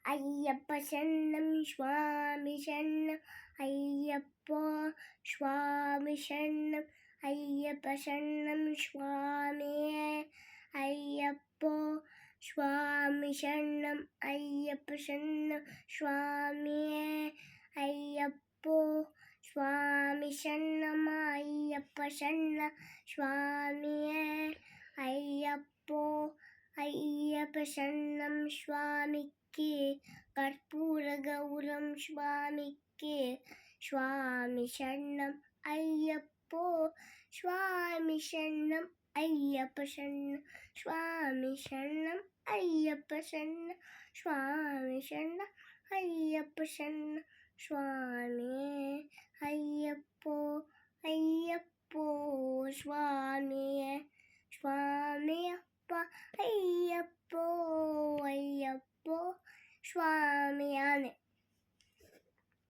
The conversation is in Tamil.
ஐயப்ப சரணம் சுவாமி சரணம் ஐயப்போ சுவாமி சரணம் ஐயப்ப சரணம் சுவாமியே ஐயப்போ சுவாமி சரணம் ஐயப்ப சரணம் சுவாமியே ஐயப்போ சுவாமி சரணம் ஐயப்ப சரணம் சுவாமியே ஐயப்போ ஐயப்ப சரணம் சுவாமிக்கு கற்பூர கௌரம் சுவாமிக்கு சுவாமி சரணம் ஐயப்போ சுவாமி சரணம் ஐயப்ப சரணம் சுவாமி சரணம் ஐயப்ப சரணம் சுவாமி சரணம் ஐயப்ப சரணம் சுவாமியே ஐயப்போ ஐயப்போ சுவாமியே சுவாமியப்பா ஐயப்போ ஐயப்போ சுவாமியானே